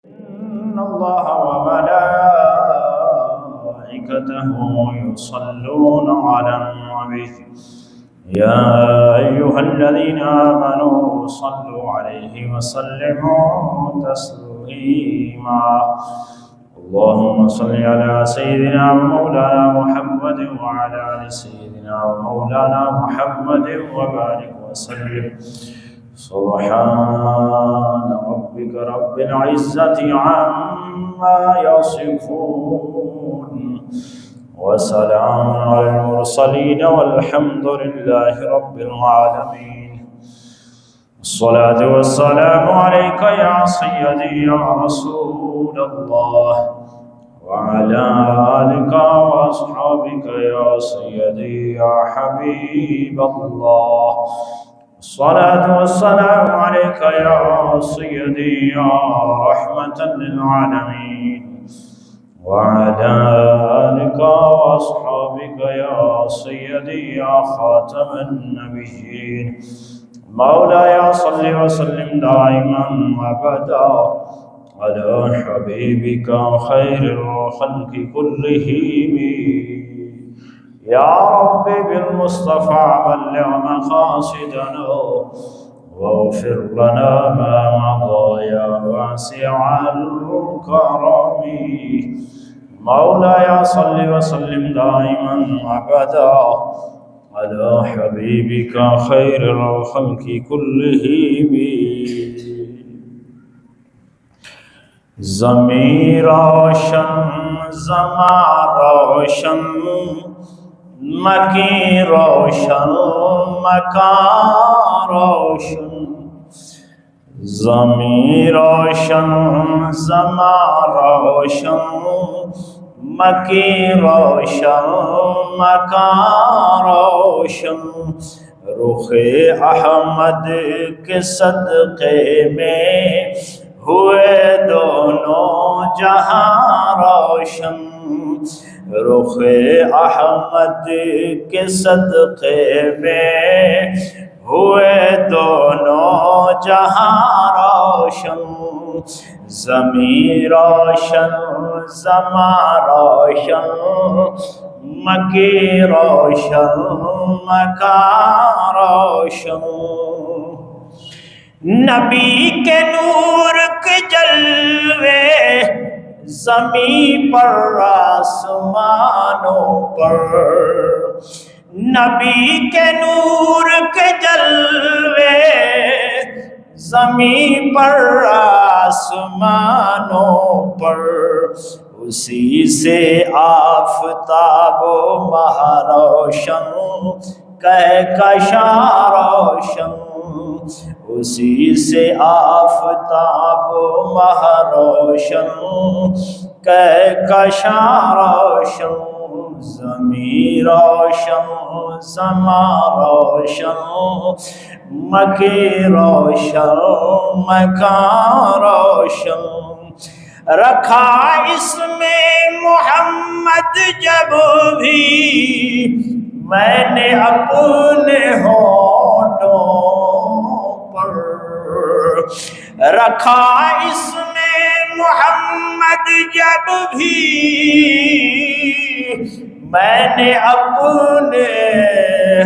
إن الله وملائكته يصلون على النبي يا أيها الذين آمنوا صلوا عليه وسلموا تسليما اللهم صل على سيدنا ومولانا محمد وعلى آل سيدنا ومولانا محمد وبارك وسلم سبحان ربك رب العزة عما يصفون وسلام على المرسلين والحمد لله رب العالمين. الصلاة والسلام عليك يا سيدي يا رسول الله وعلى آلك وأصحابك يا سيدي يا حبيب الله. الصلاة والسلام عليك يا سيدي يا رحمة للعالمين وعلى آلك وأصحابك يا سيدي يا خاتم النبيين. مولاي صل وسلم دائما أبدا على حبيبك خير الخلق كلهم. يا رب بالمصطفى بلغ مقاصدنا واغفر لنا ما مضى يا واسع الكرم. مولاي صل وسلم دائما أبدا على حبيبك خير الخلق كلهم. زمین روشن زمان روشن مکی روشن مکان روشن. زمین روشن زمان روشن مکی روشن مکان روشن. رخ احمد کے صدقے میں ہوئے دونوں جہاں روشن. رخ احمد کے صدقے میں ہوئے دونوں جہاں روشن. زمین روشن زمان روشن مکی روشن مکان روشن. نبی کے نور کے جلوے زمین پر آسمانوں پر. نبی کے نور کے جلوے زمین پر آسمانوں پر. اسی سے آفتاب و ماہ روشن کہکشاں روشن. اسی سے آفتاب و ماہ روشن کہکشاں روشن. زمین روشن زمان روشن مکی روشن مکان روشن. رکھا اس میں محمد جب بھی میں نے اپنے ہونٹوں پر. رکھا اس میں محمد جب بھی میں نے اپنے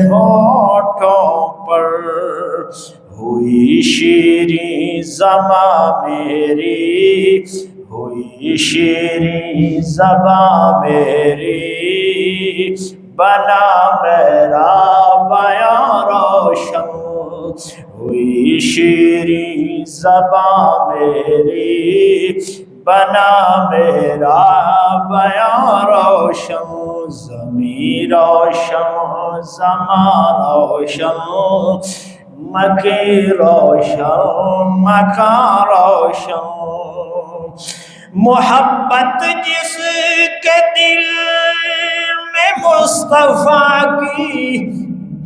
ہونٹوں پر. ہوئی شیریں زباں میری ہوئی شیریں زباں میری بنا میرا بیاں روشن. ہوئی شیریں زباں میری بنا میرا بیاں روشن. زمین روشن زمان روشن مکی روشن مکان روشن. محبت جس کے دل میں مصطفیٰ کی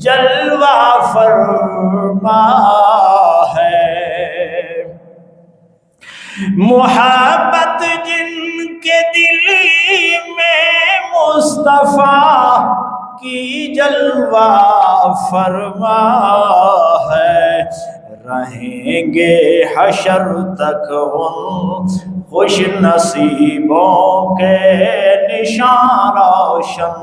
جلوہ فرما ہے. محبت جن کے دل میں مصطفیٰ کی جلوہ فرما ہے. رہیں گے حشر تک ان خوش نصیبوں کے نشان روشن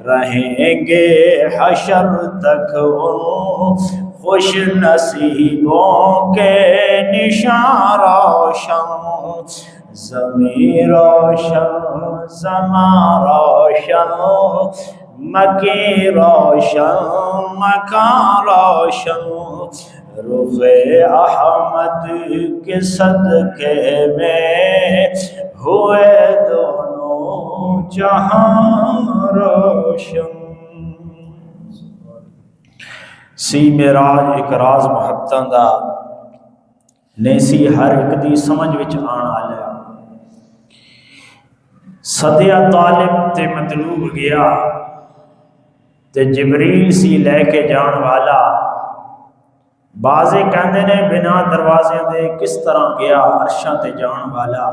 رہیں گے حشر تک ان خوش نصیبوں کے نشان روشن زمین روشن زمان روشن مکی روشن مکان روشن رخ احمد کے صدقے میں ہوئے دونوں جہاں روشن سی معراج ایک راز محبتاں دا نہیں سی ہر ایک دی سمجھ وچ آن والا سدیا طالب تے مطلوب گیا تے جبریل سی لے کے جان والا بازے کہندے نے بنا دروازے دے کس طرح گیا عرشاں تے جان والا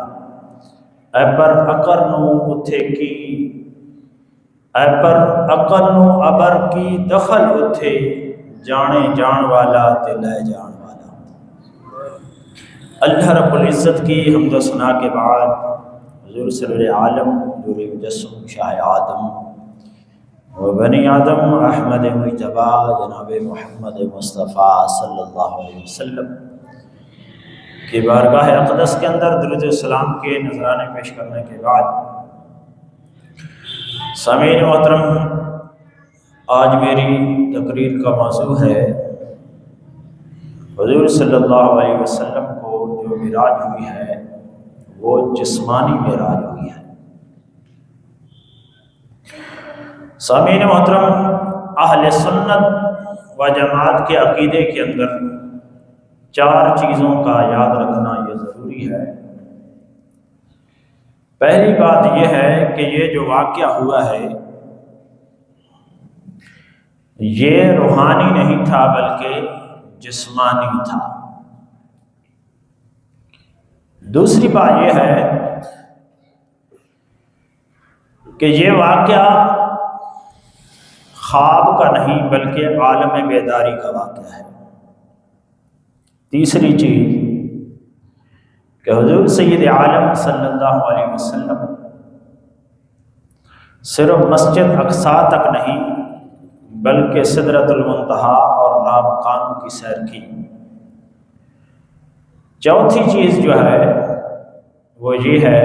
اے پر عقل نو اتھے کی اے پر عقل نو ابر کی دخل اتھے جانے جان والا تے لے جان والا اللہ رب العزت کی حمد و ثنا کے بعد حضور سرور عالم نور مجسم شاہ آدم و بنی آدم احمد مجتبی جناب محمد مصطفیٰ صلی اللہ علیہ وسلم کی بارگاہ اقدس کے اندر درود السلام کے نذرانے پیش کرنے کے بعد سامعین محترم آج میری تقریر کا موضوع ہے حضور صلی اللہ علیہ وسلم کو جو معراج ہوئی ہے وہ جسمانی معراج ہوئی ہے۔ سامعین محترم اہل سنت و جماعت کے عقیدے کے اندر چار چیزوں کا یاد رکھنا یہ ضروری ہے۔ پہلی بات یہ ہے کہ یہ جو واقعہ ہوا ہے یہ روحانی نہیں تھا بلکہ جسمانی تھا۔ دوسری بات یہ ہے کہ یہ واقعہ خواب کا نہیں بلکہ عالم بیداری کا واقعہ ہے۔ تیسری چیز کہ حضور سید عالم صلی اللہ علیہ وسلم صرف مسجد اقصی تک نہیں بلکہ سدرۃ المنتہا اور لامکان کی سیر کی۔ چوتھی چیز جو ہے وہ یہ ہے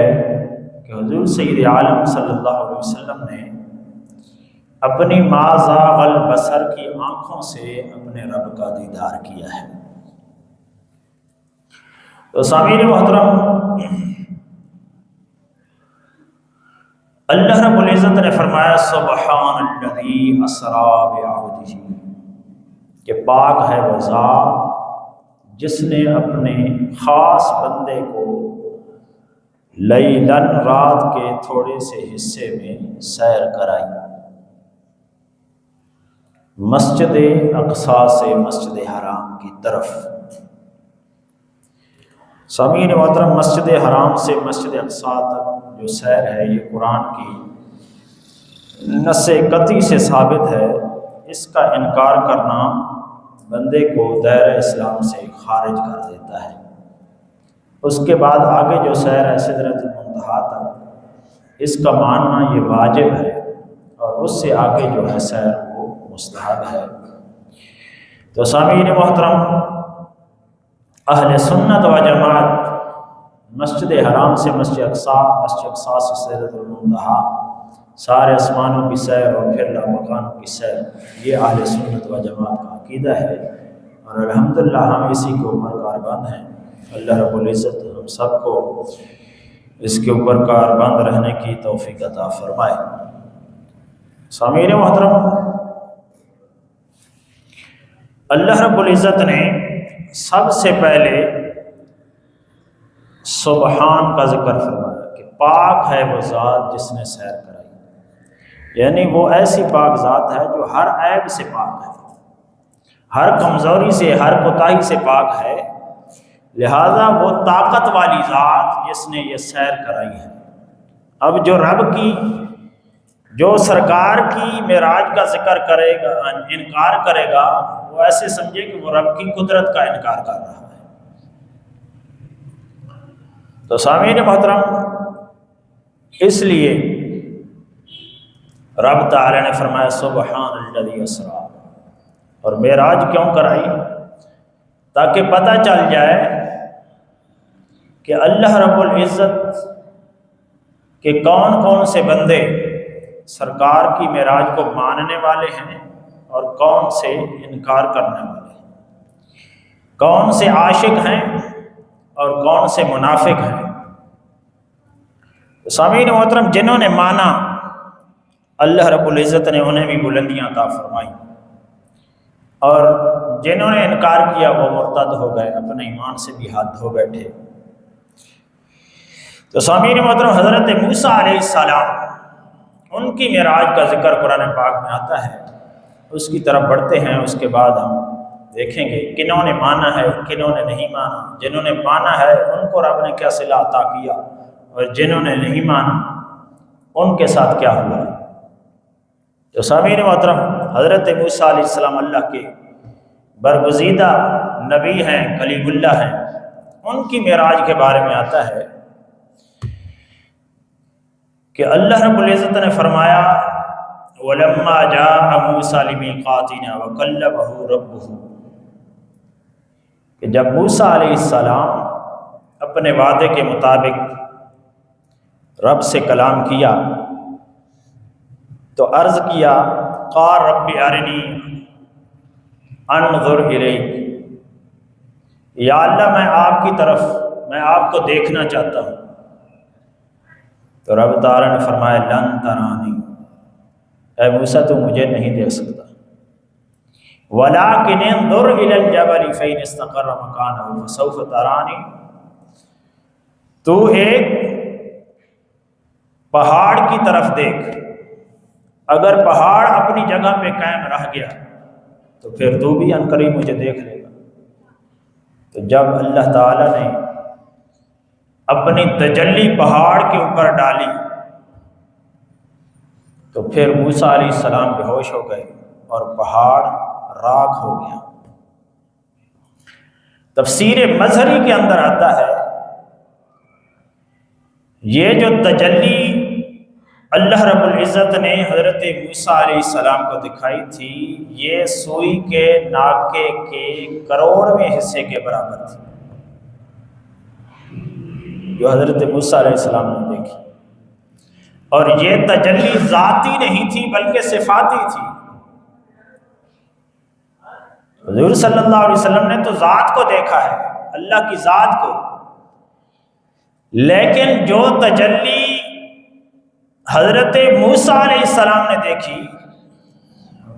کہ حضور سید عالم صلی اللہ علیہ وسلم نے اپنی ما زاغ البصر کی آنکھوں سے اپنے رب کا دیدار کیا ہے۔ تو سامعین محترم اللہ رب العزت نے فرمایا سبحان الذی اسری بعبدہ کہ پاک ہے وہ ذات جس نے اپنے خاص بندے کو لیلاً رات کے تھوڑے سے حصے میں سیر کرائی، مسجد اقصی سے مسجد حرام کی طرف۔ سامعین محترم مسجد حرام سے مسجد اقصی تک جو سیر ہے یہ قرآن کی نص قطعی سے ثابت ہے۔ اس کا انکار کرنا بندے کو دائرہ اسلام سے خارج کر دیتا ہے۔ اس کے بعد آگے جو سیر ہے سدرۃ المنتہا تک، اس کا ماننا یہ واجب ہے اور اس سے آگے جو ہے سیر وہ مستحب ہے۔ تو سامعین محترم اہل سنت و جماعت مسجد حرام سے مسجد اقصی سے سدرۃ المنتہا، سارے آسمانوں کی سیر اور پھر لامکانوں کی سیر، یہ اہل سنت و جماعت کا عقیدہ ہے اور الحمدللہ ہم اسی کے اوپر کاربند ہیں۔ اللہ رب العزت ہم سب کو اس کے اوپر کاربند رہنے کی توفیق عطا فرمائے۔ سامعین محترم اللہ رب العزت نے سب سے پہلے سبحان کا ذکر فرمایا کہ پاک ہے وہ ذات جس نے سیر کرائی، یعنی وہ ایسی پاک ذات ہے جو ہر عیب سے پاک ہے، ہر کمزوری سے ہر کوتاہی سے پاک ہے، لہذا وہ طاقت والی ذات جس نے یہ سیر کرائی ہے۔ اب جو رب کی جو سرکار کی معراج کا ذکر کرے گا انکار کرے گا وہ ایسے سمجھے کہ وہ رب کی قدرت کا انکار کر رہا ہے۔ تو سامعین محترم، اس لیے رب تعالی نے فرمایا سبحان الذی اسریٰ، اور معراج کیوں کرائی؟ تاکہ پتہ چل جائے کہ اللہ رب العزت کے کون کون سے بندے سرکار کی معراج کو ماننے والے ہیں اور کون سے انکار کرنے والے ہیں، کون سے عاشق ہیں اور کون سے منافق ہیں۔ سامعین محترم، جنہوں نے مانا اللہ رب العزت نے انہیں بھی بلندیاں عطا فرمائی، اور جنہوں نے انکار کیا وہ مرتد ہو گئے، اپنے ایمان سے بھی ہاتھ دھو بیٹھے۔ تو سامعین محترم، حضرت موسیٰ علیہ السلام، ان کی معراج کا ذکر قرآن پاک میں آتا ہے، اس کی طرف بڑھتے ہیں۔ اس کے بعد ہم دیکھیں گے کنہوں نے مانا ہے، کنہوں نے نہیں مانا۔ جنہوں نے مانا ہے ان کو رب نے کیا صلہ عطا کیا، اور جنہوں نے نہیں مانا ان کے ساتھ کیا ہوا۔ تو سامعین محترم، حضرت موسیٰ علیہ السلام اللہ کے برگزیدہ نبی ہیں، کلیم اللہ ہیں۔ ان کی معراج کے بارے میں آتا ہے کہ اللہ رب العزت نے فرمایا وَلَمَّا جَاءَ مُوسَىٰ لِمِيقَاتِنَا وَكَلَّمَهُ رَبُّهُ، کہ جب موسیٰ علیہ السلام اپنے وعدے کے مطابق رب سے کلام کیا تو عرض کیا قال رب ارنی انظر الیک، یا اللہ میں آپ کی طرف، میں آپ کو دیکھنا چاہتا ہوں۔ تو رب تعالیٰ نے فرمایا لن ترانی، اے موسیٰ تو مجھے نہیں دیکھ سکتا، ولکن انظر الی الجبل فإن استقر مکانہ فسوف ترانی، تو ایک پہاڑ کی طرف دیکھ، اگر پہاڑ اپنی جگہ پہ قائم رہ گیا تو پھر تو بھی عنقریب مجھے دیکھ لے گا۔ تو جب اللہ تعالیٰ نے اپنی تجلی پہاڑ کے اوپر ڈالی تو پھر موسیٰ علیہ السلام بے ہوش ہو گئے اور پہاڑ راکھ ہو گیا۔ تفسیر مظہری کے اندر آتا ہے یہ جو تجلی اللہ رب العزت نے حضرت موسیٰ علیہ السلام کو دکھائی تھی، یہ سوئی کے ناکے کے کروڑویں حصے کے برابر تھی جو حضرت موسیٰ علیہ السلام نے دیکھی، اور یہ تجلی ذاتی نہیں تھی بلکہ صفاتی تھی۔ حضور صلی اللہ علیہ وسلم نے تو ذات کو دیکھا ہے، اللہ کی ذات کو، لیکن جو تجلی حضرت موسیٰ علیہ السلام نے دیکھی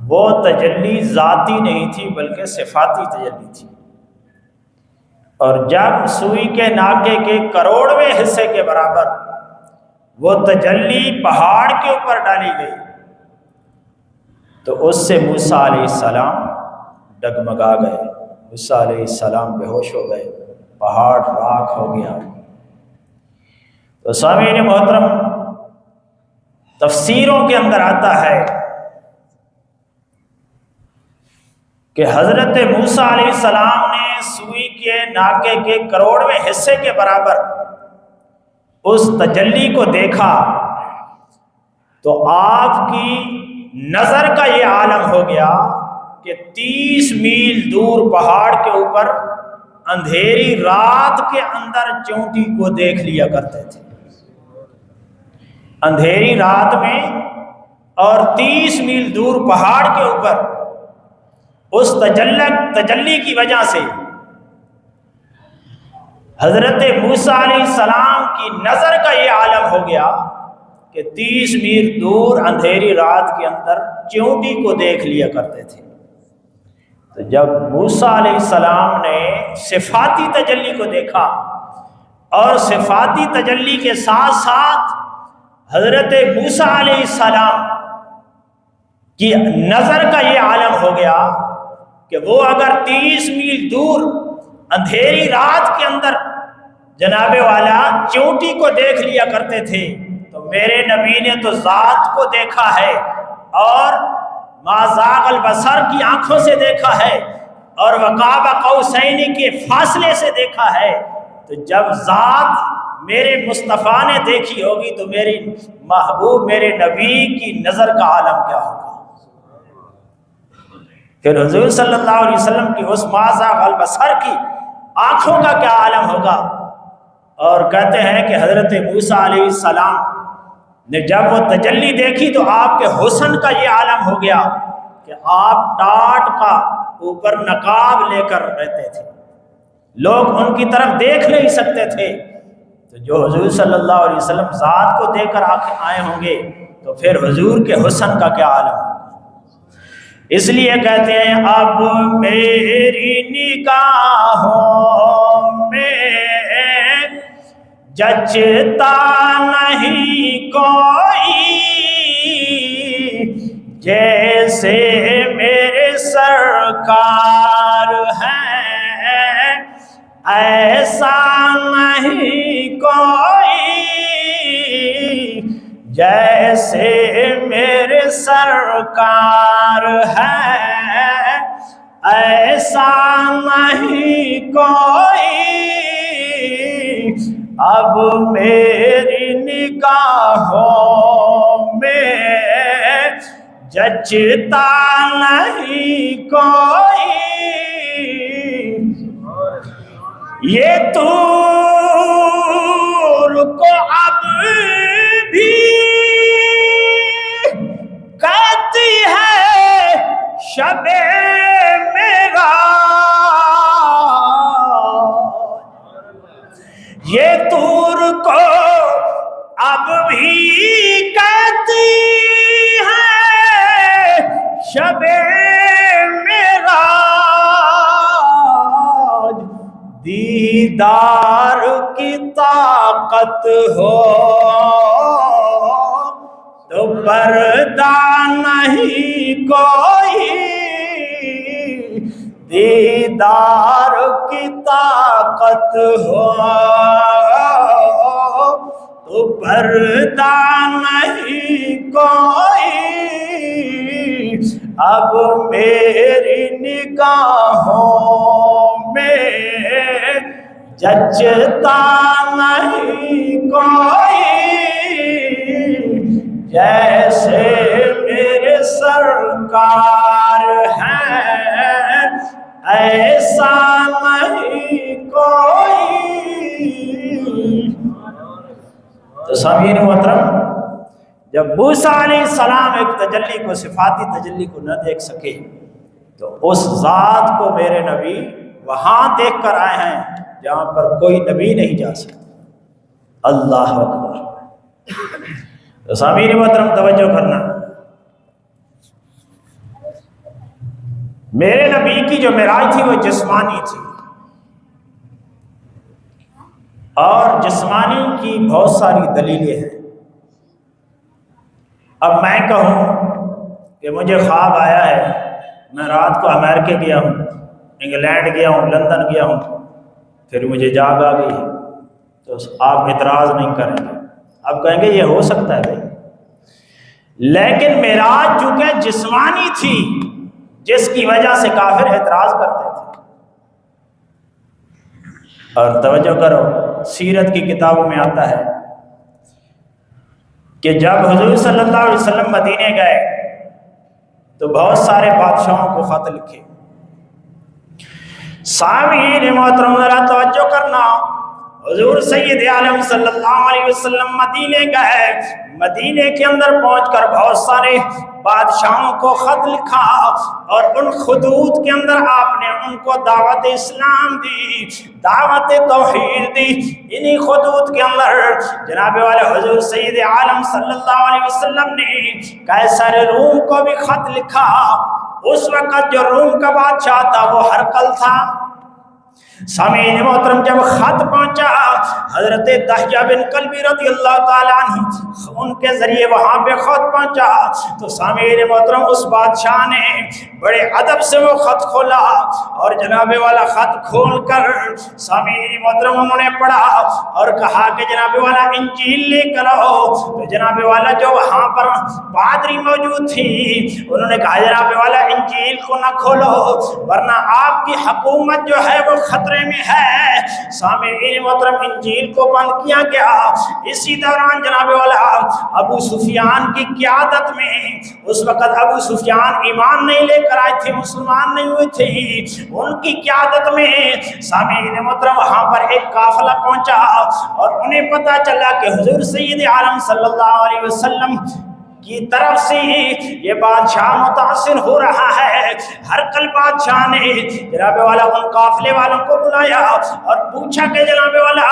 وہ تجلی ذاتی نہیں تھی بلکہ صفاتی تجلی تھی، اور جب سوئی کے ناکے کے کروڑویں حصے کے برابر وہ تجلی پہاڑ کے اوپر ڈالی گئی تو اس سے موسیٰ علیہ السلام ڈگمگا گئے، موسیٰ علیہ السلام بے ہوش ہو گئے، پہاڑ راکھ ہو گیا۔ تو سامعین محترم، تفسیروں کے اندر آتا ہے کہ حضرت موسیٰ علیہ السلام نے سوئی کے ناکے کے کروڑویں حصے کے برابر اس تجلی کو دیکھا تو آپ کی نظر کا یہ عالم ہو گیا کہ 30 میل دور پہاڑ کے اوپر اندھیری رات کے اندر چونٹی کو دیکھ لیا کرتے تھے، اندھیری رات میں، اور 30 میل دور پہاڑ کے اوپر اس تجلی کی وجہ سے حضرت موسیٰ علیہ السلام کی نظر کا یہ عالم ہو گیا کہ 30 میل دور اندھیری رات کے اندر چونٹی کو دیکھ لیا کرتے تھے۔ تو جب موسیٰ علیہ السلام نے صفاتی تجلی کو دیکھا اور صفاتی تجلی کے ساتھ ساتھ حضرت موسیٰ علیہ السلام کی نظر کا یہ عالم ہو گیا کہ وہ اگر 30 میل دور اندھیری رات کے اندر جناب والا چونٹی کو دیکھ لیا کرتے تھے تو میرے نبی نے تو ذات کو دیکھا ہے، اور ما زاغ البصر کی آنکھوں سے دیکھا ہے، اور وقاب قوسین کے فاصلے سے دیکھا ہے۔ تو جب ذات میرے مصطفیٰ نے دیکھی ہوگی تو میری محبوب میرے نبی کی نظر کا عالم کیا ہوگا۔ پھر حضور صلی اللہ علیہ وسلم کی اس مازا البصر کی آنکھوں کا کیا عالم ہوگا۔ اور کہتے ہیں کہ حضرت موسیٰ علیہ السلام نے جب وہ تجلی دیکھی تو آپ کے حسن کا یہ عالم ہو گیا کہ آپ ٹاٹ کا اوپر نقاب لے کر رہتے تھے، لوگ ان کی طرف دیکھ نہیں سکتے تھے۔ تو جو حضور صلی اللہ علیہ وسلم ذات کو دیکھ کر آئے ہوں گے تو پھر حضور کے حسن کا کیا عالم ہوگا۔ اس لیے کہتے ہیں اب میری نگاہوں میں جچتا نہیں کوئی جیسے میرے سرکار ہیں، ایسا نہیں کوئی جیسے میرے سرکار ہیں، ایسا نہیں کوئی۔ اب میری نگاہوں میں جچتا نہیں کوئی، یہ طور کو اب بھی کہتی ہے شب میرا، یہ طور کو اب بھی کہتی ہے شب میرا، دیدار کی طاقت ہو تو پردہ نہیں کوئی، دیدار کی طاقت ہو تو پردہ نہیں کوئی۔ اب میری نگاہوں میں جچتا نہیں کوئی جیسے میرے سرکار ہیں، ایسا نہیں کوئی۔ تو سامعین محترم، جب موسیٰ علیہ السلام ایک تجلی کو، صفاتی تجلی کو نہ دیکھ سکے تو اس ذات کو میرے نبی وہاں دیکھ کر آئے ہیں جہاں پر کوئی نبی نہیں جا سکتا۔ اللہ اکبر۔ تو سامعین محترم توجہ کرنا، میرے نبی کی جو معراج تھی وہ جسمانی تھی، اور جسمانی کی بہت ساری دلیلیں ہیں۔ اب میں کہوں کہ مجھے خواب آیا ہے، میں رات کو امریکہ گیا ہوں، انگلینڈ گیا ہوں، لندن گیا ہوں، پھر مجھے جاگ آ گئی ہے، تو آپ اعتراض نہیں کریں گے، آپ کہیں گے یہ ہو سکتا ہے بھائی۔ لیکن معراج چونکہ جسمانی تھی جس کی وجہ سے کافر اعتراض کرتے تھے۔ اور توجہ کرو، سیرت کی کتابوں میں آتا ہے کہ جب حضور صلی اللہ علیہ وسلم مدینے گئے تو بہت سارے بادشاہوں کو خط لکھے۔ سامعین محترم ذرا توجہ کرنا، حضور سید عالم صلی اللہ علیہ وسلم مدینے گئے، مدینے کے اندر پہنچ کر بہت سارے بادشاہوں کو خط لکھا، اور ان خطوط کے اندر آپ نے ان کو دعوت اسلام دی، دعوت توحید دی۔ انہی خطوط کے اندر جناب والے حضور سید عالم صلی اللہ علیہ وسلم نے قیصر روم کو بھی خط لکھا۔ اس وقت جو روم کا بادشاہ تھا وہ ہرقل تھا۔ سامعین محترم، جب خط پہنچا حضرت دحیہ بن کلبی رضی اللہ تعالیٰ عنہ، ان کے ذریعے وہاں پہ خط پہنچا تو سامعین محترم اس بادشاہ نے بڑے ادب سے وہ خط کھولا، اور جناب والا خط کھول کر سامعین محترم انہوں نے پڑھا اور کہا کہ جناب والا انجیل لے کر آؤ۔ تو جناب والا جو وہاں پر پادری موجود تھی انہوں نے کہا جناب والا انجیل کو نہ کھولو ورنہ آپ کی حکومت جو ہے وہ ختم خطرے میں ہے۔ سامعین محترم انجیل کو بند کیا گیا۔ اسی دوران جناب والا ابو سفیان کی قیادت میں، اس وقت ابو سفیان ایمان نہیں لے کر آئے تھے، مسلمان نہیں ہوئے تھے، ان کی قیادت میں سامعین محترم وہاں پر ایک قافلہ پہنچا اور انہیں پتہ چلا کہ حضور سید عالم صلی اللہ علیہ وسلم کی طرف سے یہ بادشاہ متاثر ہو رہا ہے۔ ہرقل بادشاہ نے جناب والا ان قافلے والوں کو بلایا اور پوچھا کہ جناب والا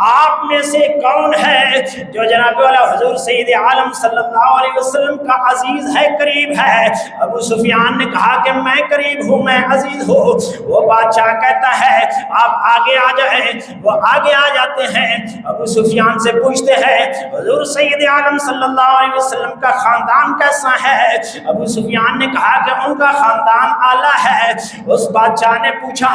آپ میں سے کون ہے جو جناب والا حضور سید عالم صلی اللہ علیہ وسلم کا عزیز ہے، قریب ہے؟ ابو سفیان نے کہا کہ میں قریب ہوں، میں عزیز ہوں۔ وہ بادشاہ کہتا ہے آپ آگے آ جائیں۔ وہ آگے آ جاتے ہیں، ابو سفیان سے پوچھتے ہیں حضور سید عالم صلی اللہ علیہ وسلم کا خاندان کیسا ہے؟ ابو سفیان نے کہا کہ ان کا خاندان اعلیٰ ہے۔ اس بادشاہ نے پوچھا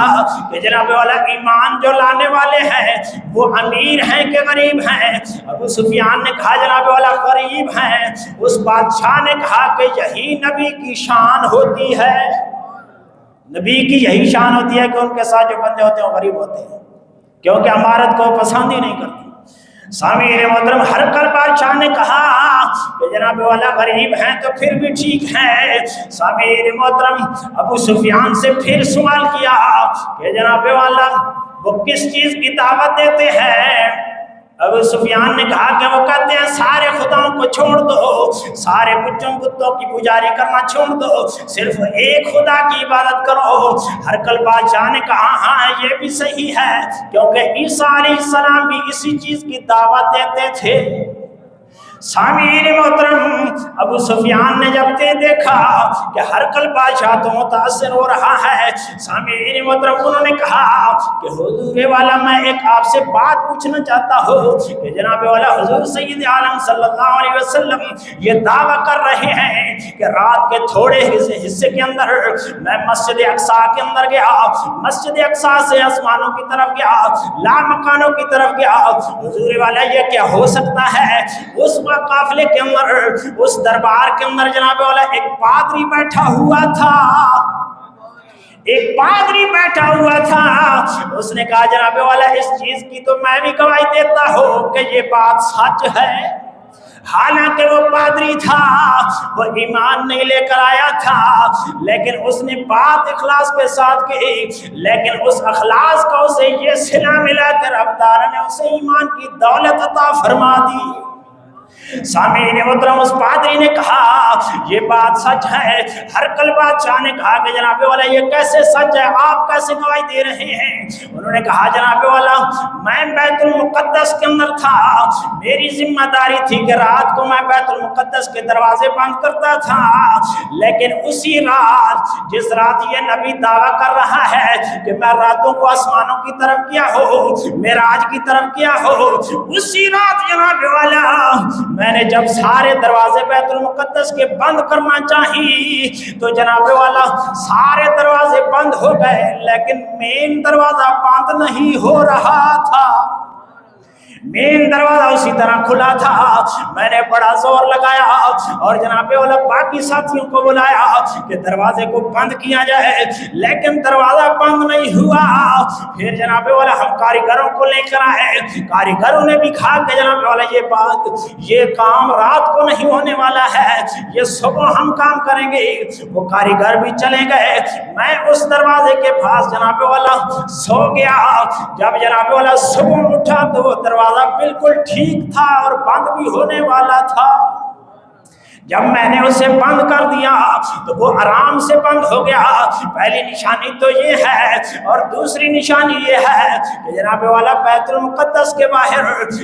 کہ جناب والا ایمان جو لانے والے ہیں وہ امیر ہیں کہ غریب ہیں؟ ابو سفیان نے کہا جناب والا غریب ہیں۔ اس بادشاہ نے کہا کہ یہی نبی کی شان ہوتی ہے، نبی کی یہی شان ہوتی ہے کہ ان کے ساتھ جو بندے ہوتے ہیں وہ غریب ہوتے ہیں، کیونکہ امارت کو پسند ہی نہیں کرتے۔ سامعین محترم ہرقل بادشاہ نے کہا کہ جناب والا غریب ہیں تو پھر بھی ٹھیک ہے۔ سامعین محترم ابو سفیان سے پھر سوال کیا کہ جناب والا وہ کس چیز کی دعوت دیتے ہیں؟ ابو سفیان نے کہا کہ وہ کہتے ہیں سارے خداؤں کو چھوڑ دو، سارے بتوں کی پجاری کرنا چھوڑ دو، صرف ایک خدا کی عبادت کرو۔ ہرقل بادشاہ نے کہا ہاں یہ بھی صحیح ہے، کیونکہ عیسیٰ علیہ السلام بھی اسی چیز کی دعوت دیتے تھے۔ سامعین محترم ابو سفیان نے جب دیکھا کہ ہرقل بادشاہ تو متاثر ہو رہا ہے، سامعین محترم انہوں نے کہا کہ حضور والا میں ایک آپ سے بات پوچھنا چاہتا ہوں کہ جناب والا حضور سید عالم صلی اللہ علیہ وسلم یہ دعویٰ کر رہے ہیں کہ رات کے تھوڑے حصے کے اندر میں مسجد اقصیٰ کے اندر گیا، مسجد اقصیٰ سے آسمانوں کی طرف گیا، لامکانوں کی طرف گیا۔ حضور والا یہ کیا ہو سکتا ہے؟ اس قافلے کے اندر، اس دربار کے اندر جناب والا ایک پادری بیٹھا ہوا تھا، ایک پادری بیٹھا ہوا تھا۔ اس نے کہا جناب والا اس چیز کی تو میں بھی گواہی دیتا ہوں کہ یہ بات سچ ہے۔ حالانکہ وہ پادری تھا، وہ ایمان نہیں لے کر آیا تھا، لیکن اس نے بات اخلاص کے ساتھ کی، لیکن اس اخلاص کا اسے یہ صلہ ملا کہ رب تعالیٰ نے اسے ایمان کی دولت عطا فرما دی۔ سامعین محترم اس پادری نے کہا یہ بات سچ ہے۔ ہرقل بادشاہ نے کہا کہ جناب والا یہ کیسے سچ ہے، آپ کیسے گواہی دے رہے ہیں؟ انہوں نے کہا جناب والا میں بیت المقدس کے اندر تھا، میری ذمہ داری تھی کہ رات کو میں بیت المقدس کے دروازے بند کرتا تھا، لیکن اسی رات جس رات یہ نبی دعویٰ کر رہا ہے کہ میں راتوں کو آسمانوں کی طرف کیا ہو، معراج کی طرف کیا ہو، اسی رات جناب والا میں نے جب سارے دروازے بیت المقدس کے بند کرنا چاہی تو جناب والا سارے دروازے بند ہو گئے، لیکن مین دروازہ بند نہیں ہو رہا تھا، مین دروازہ اسی طرح کھلا تھا۔ میں نے بڑا زور لگایا اور جناب والا باقی ساتھیوں کو بلایا کہ دروازے کو بند کیا جائے، لیکن دروازہ بند نہیں ہوا۔ پھر جناب والا ہم کاریگروں کو لے کر آئے، کاریگروں نے بھی کہا کہ جناب والا یہ کام رات کو نہیں ہونے والا ہے، یہ صبح ہم کام کریں گے۔ وہ کاریگر بھی چلے گئے، میں اس دروازے کے پاس جناب والا سو گیا۔ جب جناب والا صبح اٹھا تو وہ دروازہ بالکل ٹھیک تھا اور بند بھی ہونے والا تھا۔ جب میں نے اسے بند کر دیا تو وہ آرام سے بند ہو گیا۔ پہلی نشانی تو یہ ہے، اور دوسری نشانی یہ ہے کہ جناب والا بیت المقدس کے باہر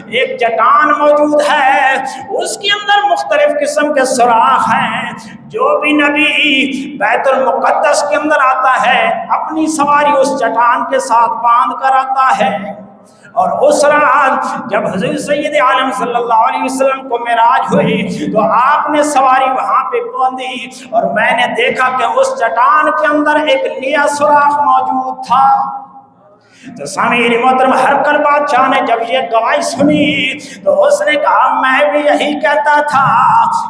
ایک چٹان موجود ہے، اس کے اندر مختلف قسم کے سوراخ ہیں۔ جو بھی نبی بیت المقدس کے اندر آتا ہے اپنی سواری اس چٹان کے ساتھ باندھ کر آتا ہے، اور اس رات جب حضور سید عالم صلی اللہ علیہ وسلم کو معراج ہوئی تو آپ نے سواری وہاں پہ باندھی، اور میں نے دیکھا کہ اس چٹان کے اندر ایک نیا سوراخ موجود تھا۔ تو سامعین محترم ہرقل بادشاہ نے جب یہ گواہی سنی تو اس نے کہا میں بھی یہی کہتا تھا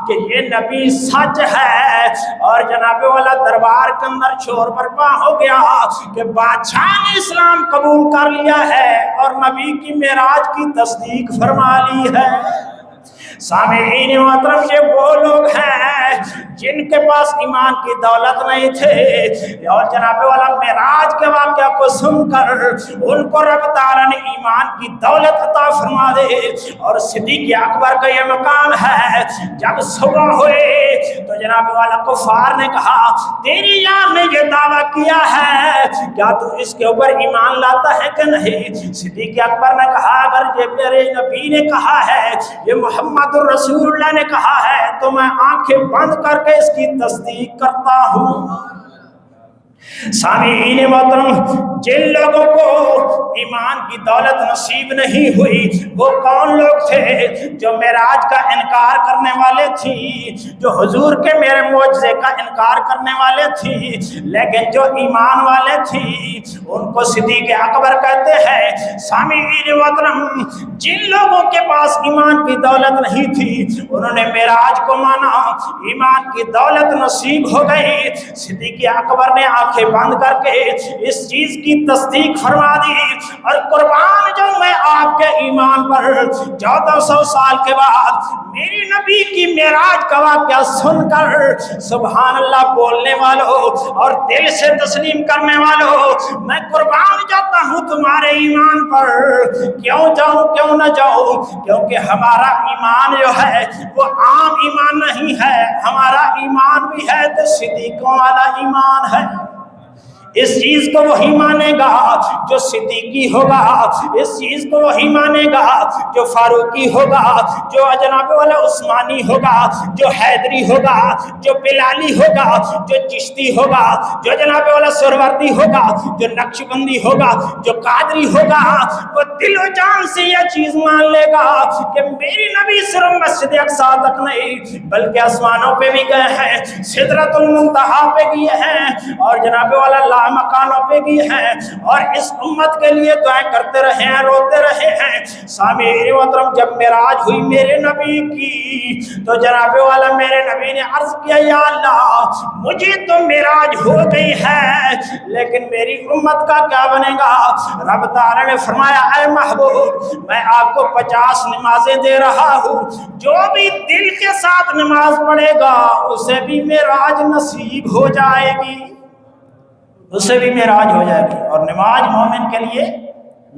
کہ یہ نبی سچ ہے، اور جناب والا دربار کے اندر شور برپا ہو گیا کہ بادشاہ نے اسلام قبول کر لیا ہے اور نبی کی معراج کی تصدیق فرما لی ہے۔ سامعین محترم یہ وہ لوگ ہیں جن کے پاس ایمان کی دولت نہیں تھے، اور جناب والا معراج کے واقعہ کو سن کر ان کو رب تعالیٰ نے ایمان کی دولت عطا فرما دے۔ اور صدیق اکبر کا یہ مقام ہے، جب صبح ہوئے تو جناب والا کفار نے کہا تیری یار نے یہ دعویٰ کیا ہے، کیا تو اس کے اوپر ایمان لاتا ہے کہ نہیں؟ صدیق اکبر نے کہا اگر یہ میرے نبی نے کہا ہے، یہ محمد رسول اللہ نے کہا ہے، تو میں آنکھیں بند کر کے اس کی تصدیق کرتا ہوں۔ سامعین محترم جن لوگوں کو ایمان کی دولت نصیب نہیں ہوئی وہ کون لوگ تھے؟ جو معراج کا انکار کرنے والے تھی، جو حضور کے میرے معجزے کا انکار کرنے والے تھی، لیکن جو ایمان والے تھی ان کو صدیق اکبر کہتے ہیں۔ سامعین محترم جن لوگوں کے پاس ایمان کی دولت نہیں تھی انہوں نے معراج کو مانا، ایمان کی دولت نصیب ہو گئی۔ صدیق اکبر نے آنکھیں بند کر کے اس چیز کی تصدیق فرما دی، اور قربان جو میں آپ کے ایمان پر 1400 سال کے بعد میری نبی کی معراج کا واقعہ سن کر سبحان اللہ بولنے والوں اور دل سے تسلیم کرنے والوں، میں قربان جاتا ہوں تمہارے ایمان پر۔ کیوں جاؤں کیوں نہ جاؤں؟ کیونکہ ہمارا ایمان جو ہے وہ عام ایمان نہیں ہے، ہمارا ایمان بھی ہے تو صدیقوں والا ایمان ہے۔ اس چیز کو وہی مانے گا جو صدیقی ہوگا، اس چیز کو وہی مانے گا جو فاروقی ہوگا، جو جناب والا عثمانی ہوگا، جو حیدری ہوگا، جو بلالی ہوگا، جو چشتی ہوگا، جو جناب والا سہروردی ہوگا، جو نقشبندی ہوگا، جو قادری ہوگا، وہ دل و جان سے یہ چیز مان لے گا کہ میری نبی صرف مسجد اقصی تک نہیں بلکہ آسمانوں پہ بھی گئے ہیں، سدرۃ المنتہا پہ گئے ہیں، اور جناب والا مکانوں پہ بھی ہیں، اور اس امت کے لیے دعائیں کرتے رہے ہیں، روتے رہے ہیں۔ سامعین محترم جب معراج ہوئی میرے نبی کی تو جناب والا میرے نبی نے عرض کیا یا اللہ مجھے تو معراج ہو گئی ہے لیکن میری امت کا کیا بنے گا؟ رب تعالی نے فرمایا اے محبوب میں آپ کو 50 نمازیں دے رہا ہوں، جو بھی دل کے ساتھ نماز پڑھے گا اسے بھی معراج نصیب ہو جائے گی، اسے بھی معراج ہو جائے گی۔ اور نماز مومن کے لیے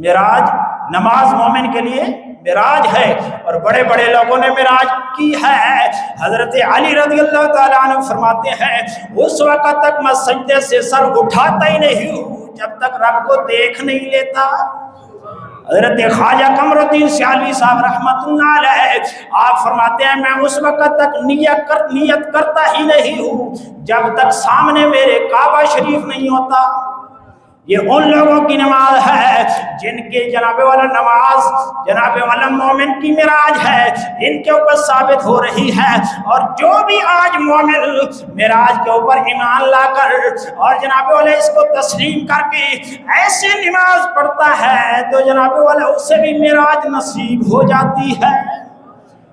معراج، نماز مومن کے لیے معراج ہے، اور بڑے بڑے لوگوں نے معراج کی ہے۔ حضرت علی رضی اللہ تعالیٰ عنہ فرماتے ہیں اس وقت تک میں سجدے سے سر اٹھاتا ہی نہیں ہوں جب تک رب کو دیکھ نہیں لیتا۔ حضرت خواجہ قمر الدین سیالوی صاحب رحمۃ اللہ علیہ آپ فرماتے ہیں میں اس وقت تک نیت کرتا ہی نہیں ہوں جب تک سامنے میرے کعبہ شریف نہیں ہوتا۔ یہ ان لوگوں کی نماز ہے جن کے جناب والا نماز جناب والا مومن کی معراج ہے، ان کے اوپر ثابت ہو رہی ہے۔ اور جو بھی آج مومن معراج کے اوپر ایمان لا کر اور جناب والا اس کو تسلیم کر کے ایسے نماز پڑھتا ہے تو جناب والا اسے بھی معراج نصیب ہو جاتی ہے۔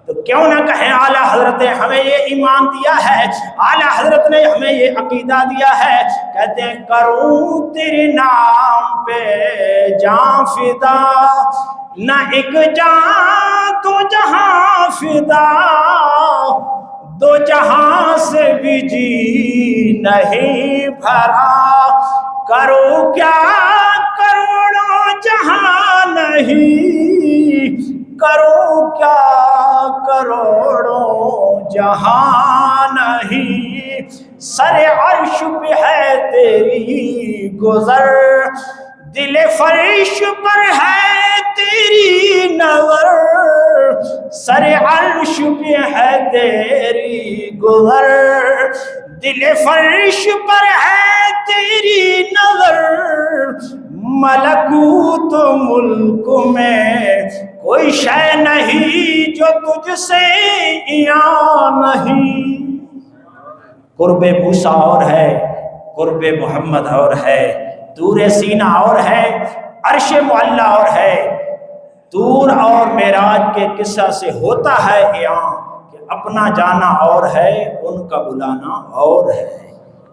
تو کیوں نہ کہیں اعلیٰ حضرت نے ہمیں یہ ایمان دیا ہے، اعلیٰ حضرت نے ہمیں یہ عقیدہ دیا ہے، کہتے ہیں کروں تیرے نام پہ جان فدا، نہ ایک جان تو جہاں فدا، دو جہاں سے بھی جی نہیں بھرا، کرو کیا کروڑوں جہاں نہیں، کرو کیا کروڑوں جہاں نہیں، سر عرش پہ ہے تیری گزر، دل فرش پر ہے تیری نظر، سر عرش پہ ہے تیری گزر، دل فرش پر ہے تیری نظر، ملکوت ملک میں کوئی شے نہیں جو تجھ سے عیاں نہیں۔ قرب موسیٰ اور ہے، قرب محمد اور ہے، طور سینہ اور ہے، عرش معلیٰ اور ہے، طور اور معراج کے قصہ سے ہوتا ہے عیاں کہ اپنا جانا اور ہے، ان کا بلانا اور ہے۔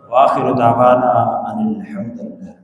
وآخر دعوانا ان الحمد للہ۔